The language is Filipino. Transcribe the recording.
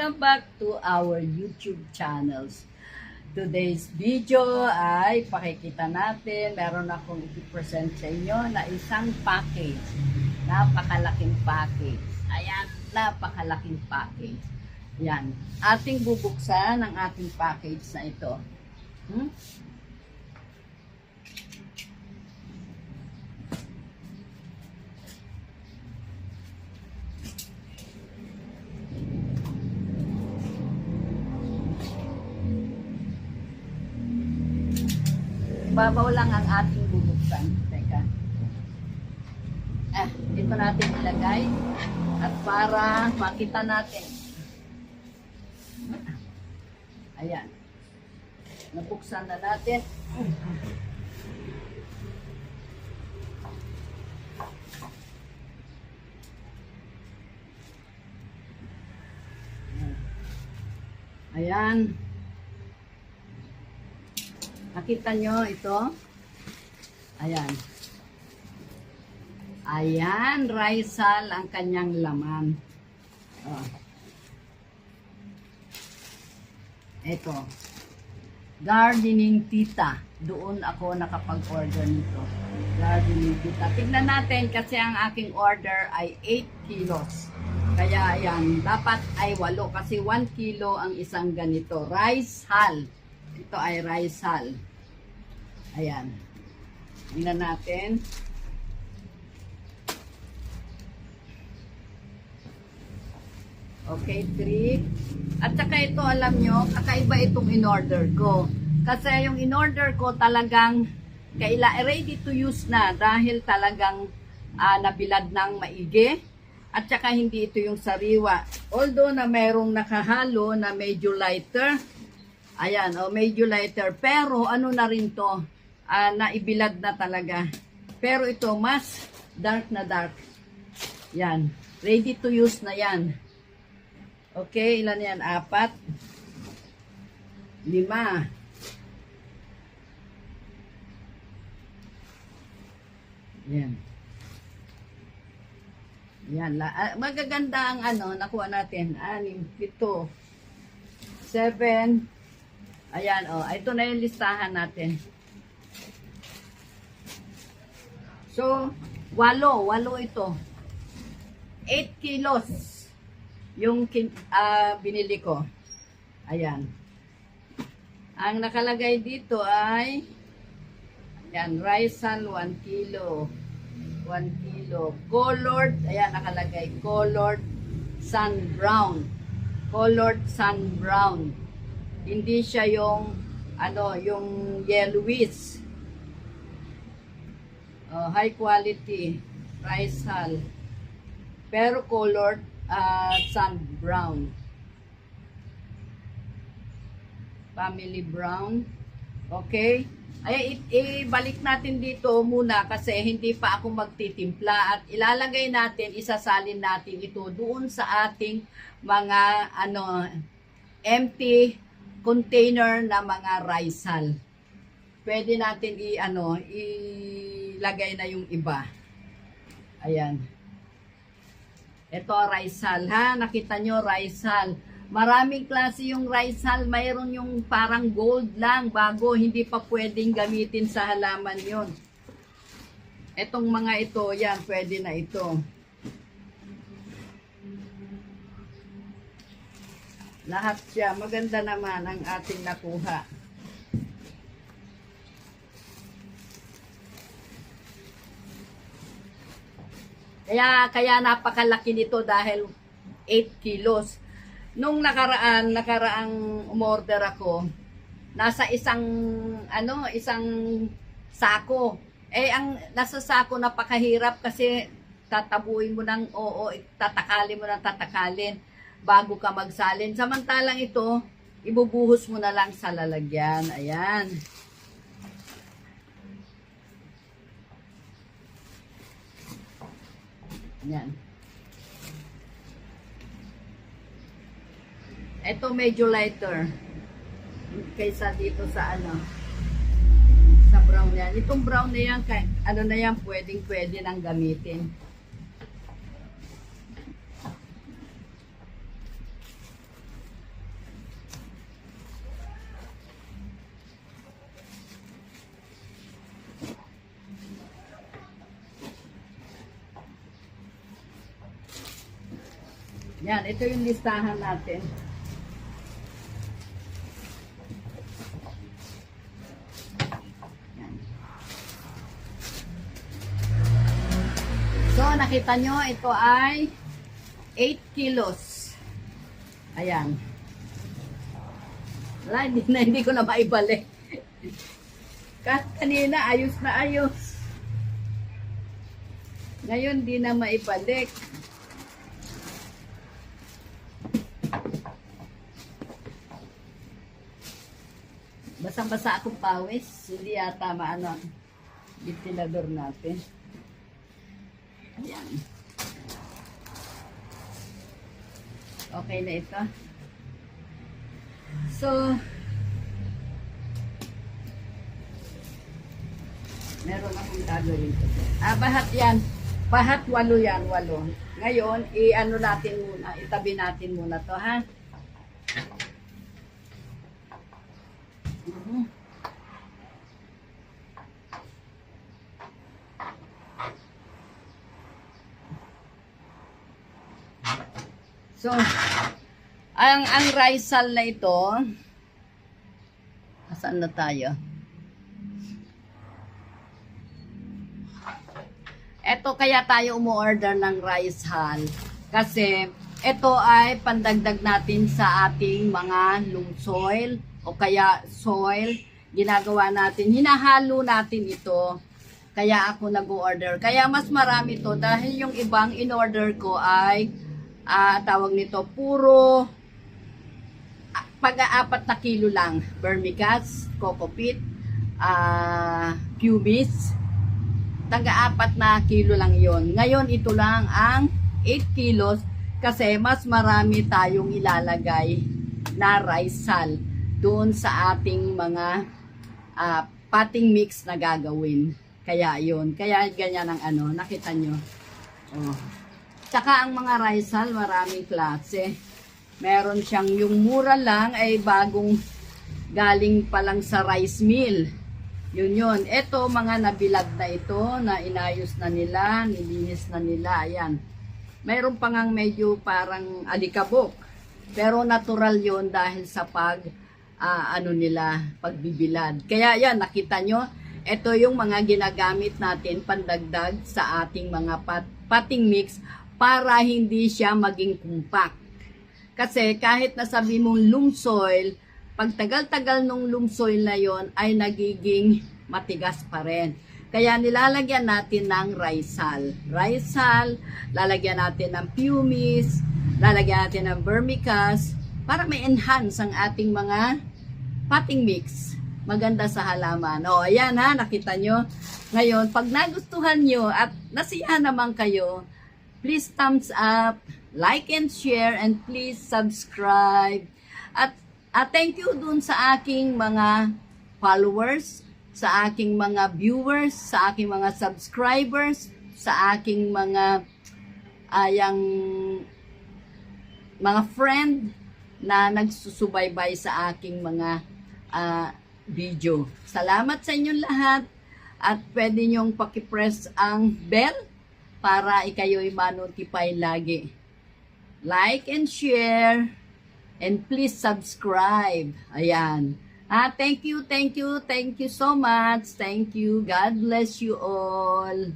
Welcome back to our YouTube channels. Today's video ay pakikita natin, meron akong i-present sa inyo na isang package. Napakalaking package. Ayan, napakalaking package. Ayan, ating bubuksan ang ating package na ito. Babaw lang ang ating bubuksan. Teka. Ito natin ilagay. At para makita natin. Ayan. Nabuksan na natin. Ayan. Nakita nyo ito? Ayan. Ayan, Rizal ang kanyang laman. Oh. Ito. Gardening Tita. Doon ako nakapag-order nito. Gardening Tita. Tignan natin kasi ang aking order ay 8 kilos. Kaya ayan, dapat ay 8 kasi 1 kilo ang isang ganito. Rizal. Ito ay Rizal. Ayan. Tingnan natin. Okay, 3. At saka ito, alam nyo, kakaiba itong in-order ko. Kasi yung in-order ko talagang ready to use na dahil talagang nabilad ng maigi. At saka hindi ito yung sariwa. Although na merong nakahalo na medyo lighter. Ayan, medyo lighter. Pero ano na rin to, naibilad na talaga. Pero ito, mas dark na dark. Yan. Ready to use na yan. Okay, ilan yan? 4. 5. Yan. Yan. Magaganda ang nakuha natin. 6, 7, 7. Ayan, ito na yung listahan natin. So, 8 ito. 8 kilos yung binili ko. Ayan. Ang nakalagay dito ay ayan, Rizal 1 kilo. 1 kilo. Colored, ayan nakalagay, colored sun brown. Colored sun brown. Hindi siya yung yung yellowish. High quality Rizal. Pero colored sun brown. Family brown. Okay? Ay ibalik natin dito muna kasi hindi pa ako magtitimpla at ilalagay natin, isasalin natin ito doon sa ating mga empty container na mga Rizal. Pwede natin ilagay na yung iba. Ayan. Ito Rizal ha, nakita nyo Rizal. Maraming klase yung Rizal, mayroon yung parang gold lang bago, hindi pa pwedeng gamitin sa halaman yon. Etong mga ito, yan, pwede na ito. Lahat siya, maganda naman ang ating nakuha. Kaya napakalaki nito dahil 8 kilos. Nung nakaraang umorder ako, nasa isang sako. Ang nasa sako napakahirap kasi tatabuin mo ng tatakalin mo ng tatakalin bago ka magsalin. Samantalang ito, ibubuhos mo na lang sa lalagyan. Ayan. Ayan. Ito medyo lighter kaysa dito sa sa brown yan. Itong brown na yan, na yan, pwede nang gamitin. Yan, ito yung listahan natin. Yan. So, nakita nyo, ito ay 8 kilos. Ayan. Wala, hindi ko na maibalik. Kanina, ayos na ayos. Ngayon, di na maibalik. Basang-basa akong pawis. Hindi yata maano ang ventilador natin. Ayan. Okay na ito. So, meron akong gagawin ito. Bahat yan. Bahat 8 yan, 8. Ngayon, i-ano natin muna, itabi natin muna to, ha? So, ang risal na ito, saan na tayo? Ito kaya tayo umu-order ng rice hull kasi ito ay pandagdag natin sa ating mga loam soil o kaya soil. Ginagawa natin, hinahalo natin ito. Kaya ako nag-order. Kaya mas marami to dahil yung ibang in-order ko ay tawag nito puro pag-4 na kilo lang. Vermicast, coco peat, pumice. Taga-4 na kilo lang yon. Ngayon, ito lang ang 8 kilos kasi mas marami tayong ilalagay na rice hull doon sa ating mga potting mix na gagawin. Kaya yun. Kaya ganyan ang ano. Nakita nyo? Oh. Tsaka ang mga rice hull, maraming klase. Meron siyang yung mura lang ay bagong galing pa lang sa rice mill. Yun. Ito, mga nabilad na ito, na inayos na nila, nilinis na nila. Ayan. Mayroon pa ngang medyo parang alikabok. Pero natural yon dahil sa pagbibilad. Kaya yan, nakita nyo, ito yung mga ginagamit natin pandagdag sa ating mga potting mix para hindi siya maging compact. Kasi kahit nasabi mong loam soil, pag tagal-tagal nung loam soil na yon ay nagiging matigas pa rin. Kaya nilalagyan natin ng rice hull. Rice hull, lalagyan natin ng pumice, lalagyan natin ng vermicast para may enhance ang ating mga potting mix. Maganda sa halaman. O, ayan ha, nakita nyo. Ngayon, pag nagustuhan nyo at nasiyahan naman kayo, please thumbs up, like and share, and please subscribe. At thank you dun sa aking mga followers, sa aking mga viewers, sa aking mga subscribers, sa aking mga mga friend na nagsusubaybay sa aking mga video. Salamat sa inyong lahat at pwede nyong pakipress ang bell para ikayo'y ma-notify lagi. Like and share. And please subscribe. Ayan. Thank you so much. Thank you. God bless you all.